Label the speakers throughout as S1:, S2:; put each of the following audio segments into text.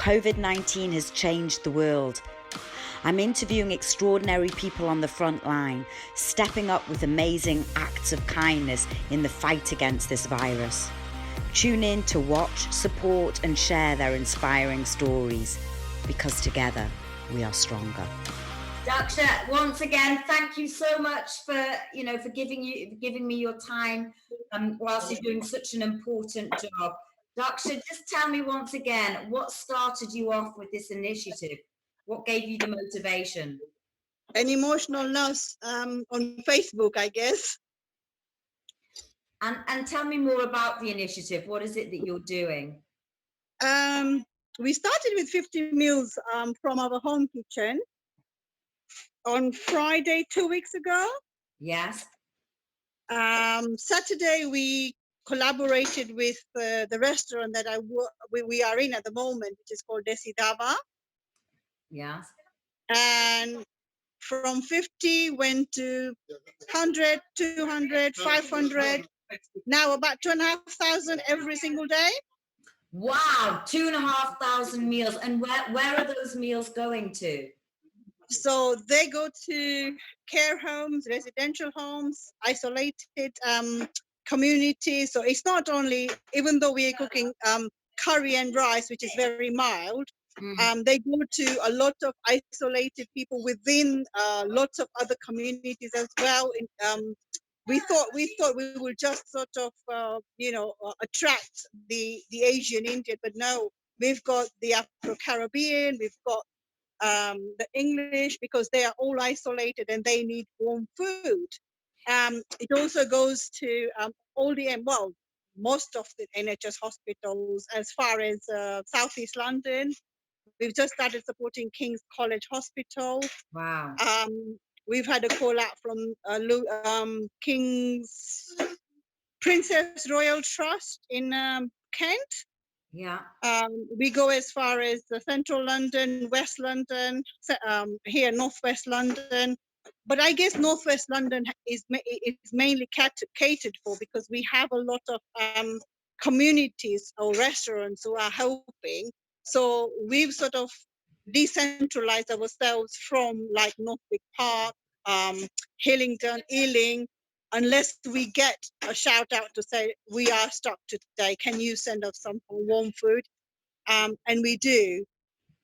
S1: COVID-19 has changed the world. I'm interviewing extraordinary people on the front line, stepping up with amazing acts of kindness in the fight against this virus. Tune in to watch, support and share their inspiring stories, because together we are stronger.
S2: Daksha, once again, thank you so much for giving me your time whilst you're doing such an important job. Daksha, just tell me once again, what started you off with this initiative? What gave you the motivation?
S3: An emotional loss on Facebook, I guess.
S2: And tell me more about the initiative. What is it that you're doing?
S3: We started with 50 meals from our home kitchen on Friday 2 weeks ago.
S2: Yes.
S3: Saturday we collaborated with the restaurant that we are in at the moment, which is called Desi Dava.
S2: Yes.
S3: And from 50 went to 100, 200, 500, now about 2,500 every single day.
S2: Wow, 2,500 meals. And where are those meals going to?
S3: So they go to care homes, residential homes, isolated communities. So it's not only, even though we are cooking curry and rice, which is very mild, they go to a lot of isolated people within lots of other communities as well. We thought we would just sort of attract the Asian Indian, but no, we've got the Afro-Caribbean, we've got the English, because they are all isolated and they need warm food. It also goes to all the most of the NHS hospitals as far as Southeast London. We've just started supporting King's College Hospital.
S2: Wow.
S3: We've had a call out from King's Princess Royal Trust in Kent.
S2: Yeah.
S3: We go as far as Central London, West London, here Northwest London. But I guess Northwest London is mainly catered for, because we have a lot of communities or restaurants who are helping. So we've sort of decentralized ourselves from like Northwick Park, Hillingdon, Ealing, unless we get a shout out to say we are stuck today, can you send us some warm food? And we do.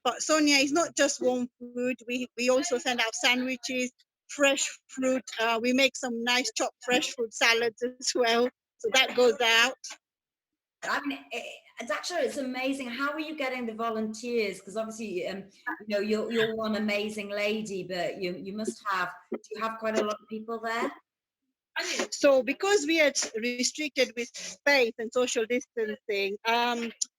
S3: But Sonia, it's not just warm food. We also send out sandwiches, fresh fruit. We make some nice chopped fresh fruit salads as well. So that goes out.
S2: I mean, Daksha, it's amazing. How are you getting the volunteers? Because obviously, you're one amazing lady, but you must have. Do you have quite a lot of people there?
S3: So because we are restricted with space and social distancing,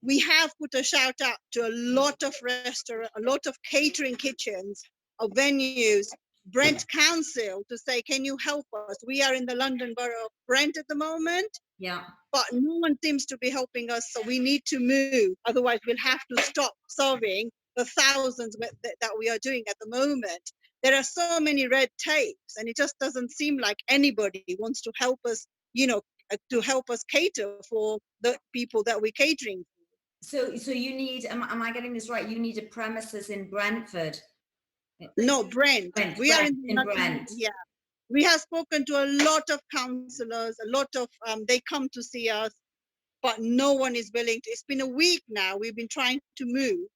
S3: we have put a shout out to a lot of restaurants, a lot of catering kitchens, or venues, Brent Council, to say, can you help us? We are in the London Borough of Brent at the moment.
S2: Yeah.
S3: But no one seems to be helping us, so we need to move. Otherwise, we'll have to stop serving the thousands that we are doing at the moment. There are so many red tapes, and it just doesn't seem like anybody wants to help us, to help us cater for the people that we're catering for.
S2: So you need, am I getting this right? You need a premises in Brentford.
S3: No, Brent. We are in
S2: Brent.
S3: Yeah. We have spoken to a lot of councillors, a lot of, they come to see us, but no one is willing to. It's been a week now. We've been trying to move.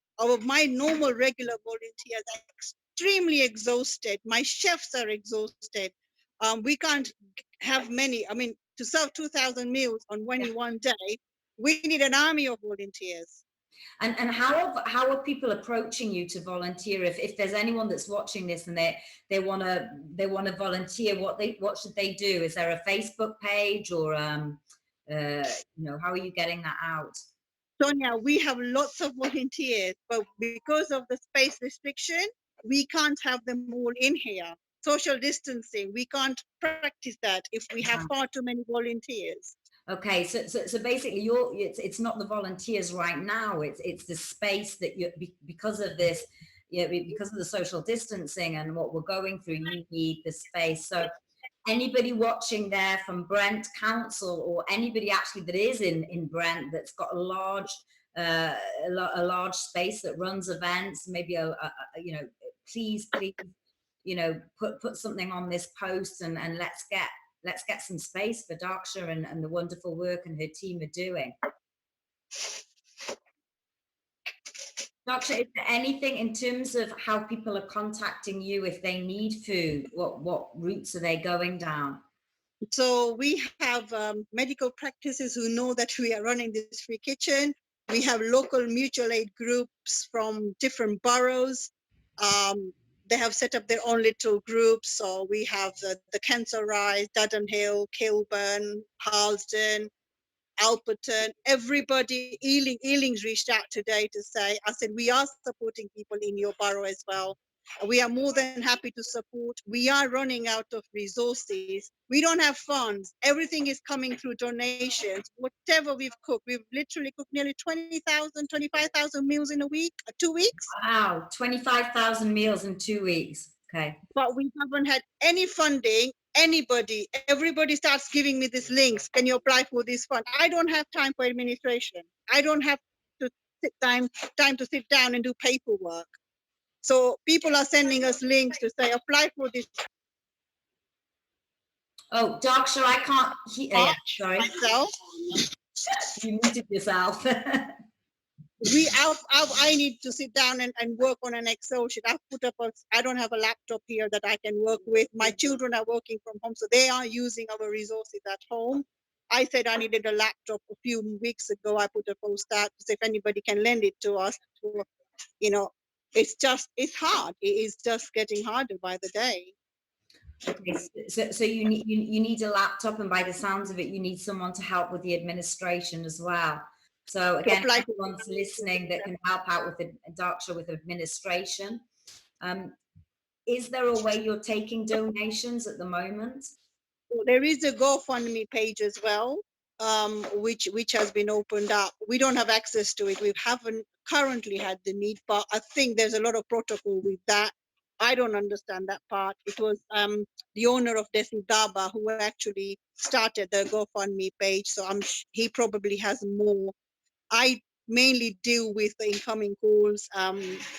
S3: My normal regular volunteers are extremely exhausted. My chefs are exhausted. We can't have many. I mean, to serve 2,000 meals on one day, we need an army of volunteers.
S2: And how are people approaching you to volunteer? If there's anyone that's watching this and they want to volunteer, what should they do? Is there a Facebook page, or how are you getting that out?
S3: Sonia, we have lots of volunteers, but because of the space restriction, we can't have them all in here. Social distancing, we can't practice that if we have far too many volunteers.
S2: Okay, so basically, it's not the volunteers right now. It's the space that because of this, because of the social distancing and what we're going through. You need the space. So anybody watching there from Brent Council, or anybody actually that is in Brent that's got a large a large space that runs events, maybe you know, please, you know, put something on this post, and let's get some space for Daksha and the wonderful work and her team are doing. Daksha, is there anything in terms of how people are contacting you if they need food? What routes are they going down?
S3: So we have medical practices who know that we are running this free kitchen. We have local mutual aid groups from different boroughs. They have set up their own little groups. So we have the Cancer Rise, Dudden Hill, Kilburn, Harlesden, Alperton, everybody. Ealing's reached out today to say, I said, we are supporting people in your borough as well. We are more than happy to support. We are running out of resources. We don't have funds. Everything is coming through donations. Whatever we've cooked, we've literally cooked nearly 20,000, 25,000 meals in a week, 2 weeks.
S2: Wow, 25,000 meals in 2 weeks. Okay.
S3: But we haven't had any funding. Everybody starts giving me these links. Can you apply for this fund? I don't have time for administration. I don't have to time to sit down and do paperwork. So people are sending us links to say apply for this.
S2: Oh, Daksha, I can't hear. Yeah, sorry.
S3: Myself.
S2: You muted yourself.
S3: I need to sit down and work on an Excel sheet. I don't have a laptop here that I can work with. My children are working from home, so they are using our resources at home. I said I needed a laptop a few weeks ago. I put a post out to say if anybody can lend it to us. You know, it's hard. It is just getting harder by the day.
S2: Okay, so you need a laptop, and by the sounds of it, you need someone to help with the administration as well. So again, everyone's listening that can help out with Daksha with administration. Is there a way you're taking donations at the moment?
S3: There is a GoFundMe page as well, which has been opened up. We don't have access to it. We haven't currently had the need, but I think there's a lot of protocol with that. I don't understand that part. It was the owner of Desi Daba who actually started the GoFundMe page, so he probably has more. I mainly deal with the incoming calls,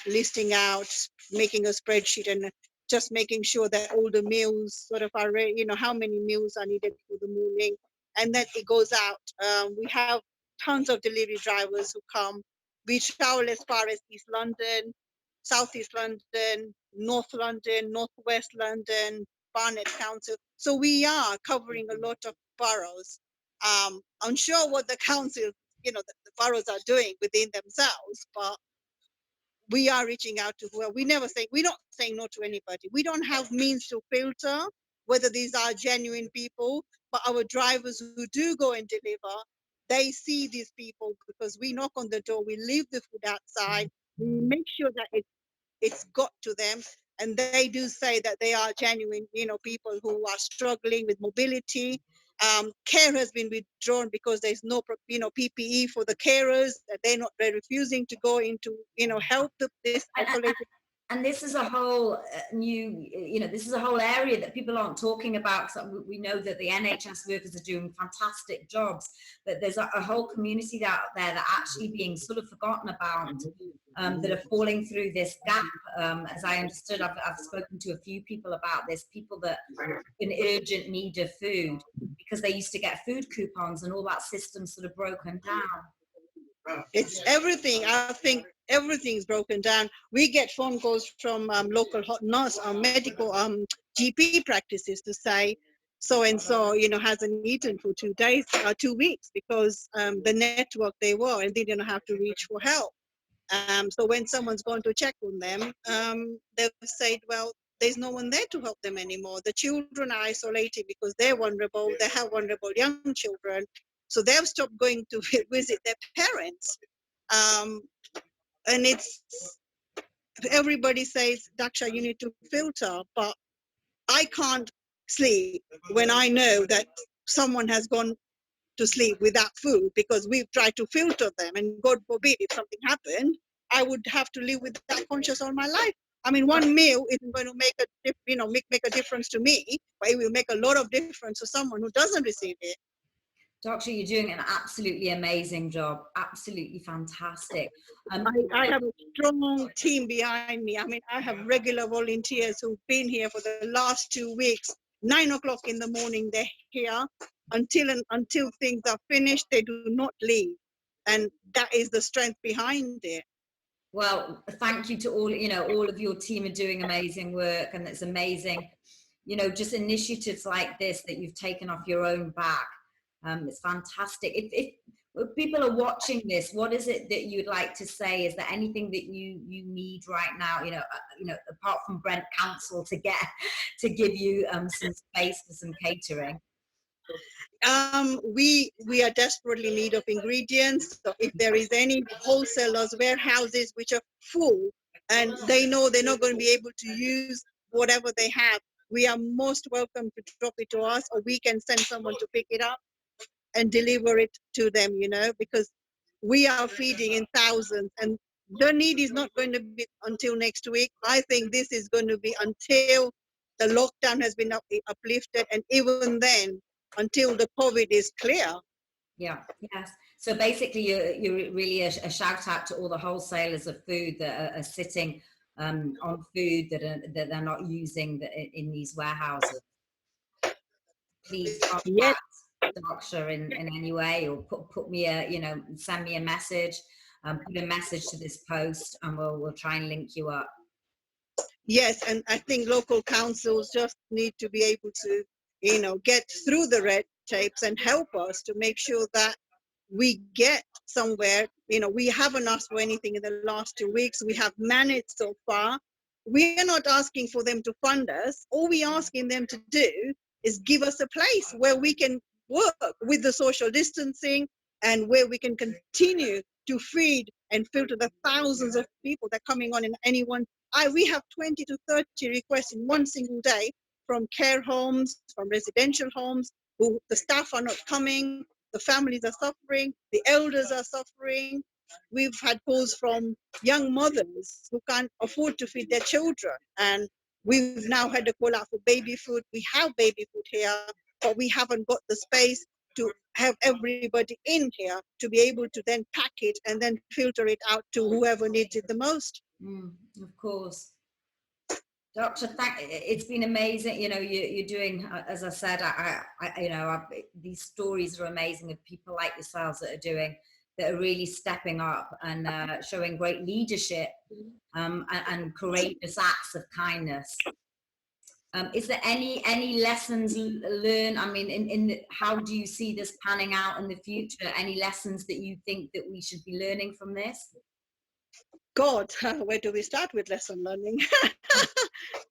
S3: listing out, making a spreadsheet, and just making sure that all the meals sort of are ready, you know, how many meals are needed for the morning, and then it goes out. We have tons of delivery drivers who come. We travel as far as East London, Southeast London, North London, Northwest London, Barnet Council. So we are covering a lot of boroughs. I'm sure what the council, the boroughs are doing within themselves, but we are reaching out to whoever. We're not saying no to anybody. We don't have means to filter whether these are genuine people, but our drivers who do go and deliver, they see these people because we knock on the door, we leave the food outside, we make sure that it's got to them, and they do say that they are genuine, people who are struggling with mobility. Care has been withdrawn because there's no, PPE for the carers. They're refusing to go into, help this isolated.
S2: And this is a whole this is a whole area that people aren't talking about. We know that the NHS workers are doing fantastic jobs, but there's a whole community out there that are actually being sort of forgotten about, that are falling through this gap. As I understood, I've spoken to a few people about this, people that are in urgent need of food because they used to get food coupons and all that system sort of broken down.
S3: It's everything. I think everything's broken down. We get phone calls from local nurse, medical GP practices to say so and so, hasn't eaten for 2 days, 2 weeks because the network they were and they didn't have to reach for help. So when someone's gone to check on them, they've said, well, there's no one there to help them anymore. The children are isolated because they're vulnerable. They have vulnerable young children. So they've stopped going to visit their parents. And everybody says, Daksha, you need to filter, but I can't sleep when I know that someone has gone to sleep without food because we've tried to filter them, and God forbid if something happened, I would have to live with that conscious all my life. I mean, one meal isn't going to make a difference to me, but it will make a lot of difference to someone who doesn't receive it.
S2: Doctor, you're doing an absolutely amazing job. Absolutely fantastic.
S3: I have a strong team behind me. I mean, I have regular volunteers who've been here for the last 2 weeks. 9 o'clock in the morning, they're here until things are finished. They do not leave, and that is the strength behind it.
S2: Well, thank you to all, all of your team are doing amazing work, and it's amazing, just initiatives like this that you've taken off your own back. It's fantastic. If people are watching this, what is it that you'd like to say? Is there anything that you need right now, apart from Brent Council to give you some space for some catering?
S3: We are desperately in need of ingredients. So if there is any wholesalers, warehouses which are full and they know they're not going to be able to use whatever they have, we are most welcome to drop it to us, or we can send someone to pick it up and deliver it to them, because we are feeding in thousands, and the need is not going to be until next week. I think this is going to be until the lockdown has been uplifted, and even then, until the COVID is clear.
S2: Yeah, yes. So basically, you're really a shout out to all the wholesalers of food that are sitting on food that they're not using in these warehouses. Please
S3: Yes,
S2: contact Daksha in any way, or put me send me a message, put a message to this post, and we'll try and link you up.
S3: yes, and I think local councils just need to be able to, get through the red tapes and help us to make sure that we get somewhere. We haven't asked for anything in the last 2 weeks. We have managed so far. We are not asking for them to fund us. All we're asking them to do is give us a place where we can work with the social distancing, and where we can continue to feed and filter the thousands of people that are coming on in any one. We have 20 to 30 requests in one single day from care homes, from residential homes, who the staff are not coming, the families are suffering, the elders are suffering. We've had calls from young mothers who can't afford to feed their children. And we've now had a call out for baby food. We have baby food here, but we haven't got the space to have everybody in here to be able to then pack it and then filter it out to whoever needs it the most.
S2: Of course. Doctor, it's been amazing. You're doing, as I said, these stories are amazing of people like yourselves that are really stepping up and showing great leadership and courageous acts of kindness. Is there any lessons learned? I mean, how do you see this panning out in the future? Any lessons that you think that we should be learning from this?
S3: God, where do we start with lesson learning?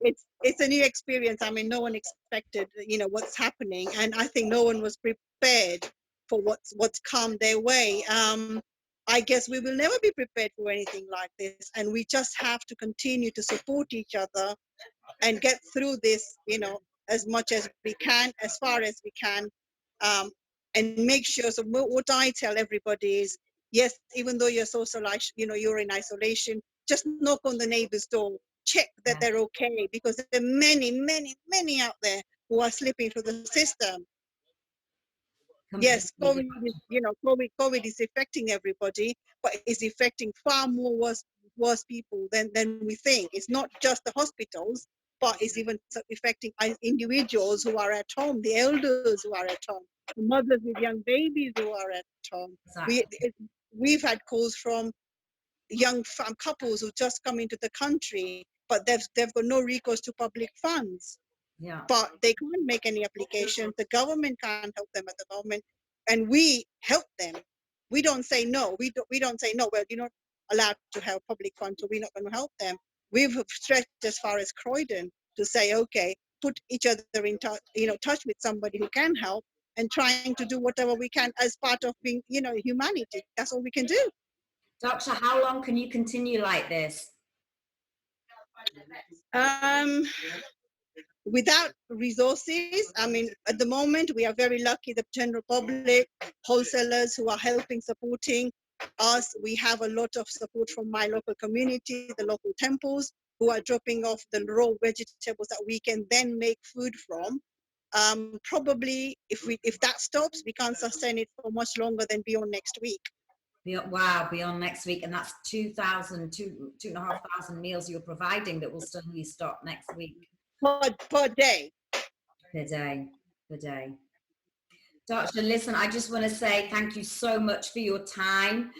S3: It's a new experience. I mean, no one expected, what's happening, and I think no one was prepared for what's come their way. I guess we will never be prepared for anything like this, and we just have to continue to support each other and get through this, as much as we can, as far as we can, um, and make sure. So what I tell everybody is, yes, even though you're you're in isolation, just knock on the neighbor's door, check that they're okay, because there are many, many, many out there who are slipping through the system. Yes, COVID is affecting everybody, but it's affecting far more worse people than we think. It's not just the hospitals, but it's even affecting individuals who are at home, the elders who are at home, the mothers with young babies who are at home.
S2: Exactly.
S3: We've had calls from young couples who just come into the country, but they've got no recourse to public funds.
S2: Yeah.
S3: But they can't make any applications. The government can't help them at the moment, and we help them. We don't say no. We don't say no. Well, you're not allowed to have public funds, so we're not going to help them. We've stretched as far as Croydon to say, okay, put each other in touch with somebody who can help, and trying to do whatever we can as part of being, humanity. That's all we can do.
S2: Doctor, how long can you continue like this?
S3: Without resources, I mean, at the moment, we are very lucky, the general public, wholesalers who are helping, supporting us. We have a lot of support from my local community, the local temples, who are dropping off the raw vegetables that we can then make food from. probably if that stops, we can't sustain it for much longer than beyond next week.
S2: Wow, beyond next week, and that's 2,500 meals you're providing that will suddenly stop next week.
S3: Per day.
S2: Per day, per day. Daksha, listen, I just want to say thank you so much for your time.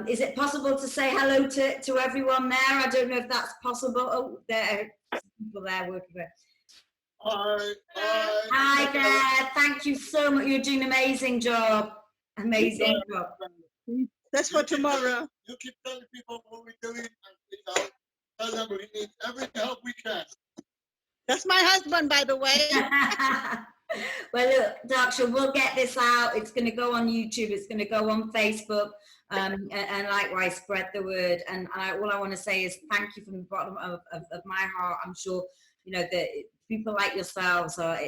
S2: Is it possible to say hello to everyone there? I don't know if that's possible. Oh, there are people there working there.
S4: Hi.
S2: Hi there. Thank you so much. You're doing an amazing job. Amazing job.
S3: That's for tomorrow.
S4: You keep telling people what we're doing, and tell them we need every help we can.
S3: That's my husband, by the way.
S2: Well, look, Daksha, we'll get this out. It's going to go on YouTube. It's going to go on Facebook, and likewise spread the word. And all I want to say is thank you from the bottom of my heart. I'm sure that people like yourselves are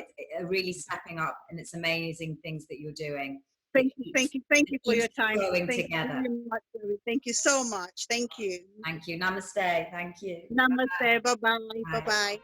S2: really stepping up, and it's amazing things that you're doing.
S3: Thank you for your time.
S2: Growing together.
S3: Thank you so much. Thank you.
S2: Thank you. Namaste. Thank you.
S3: Namaste. Bye bye. Bye bye.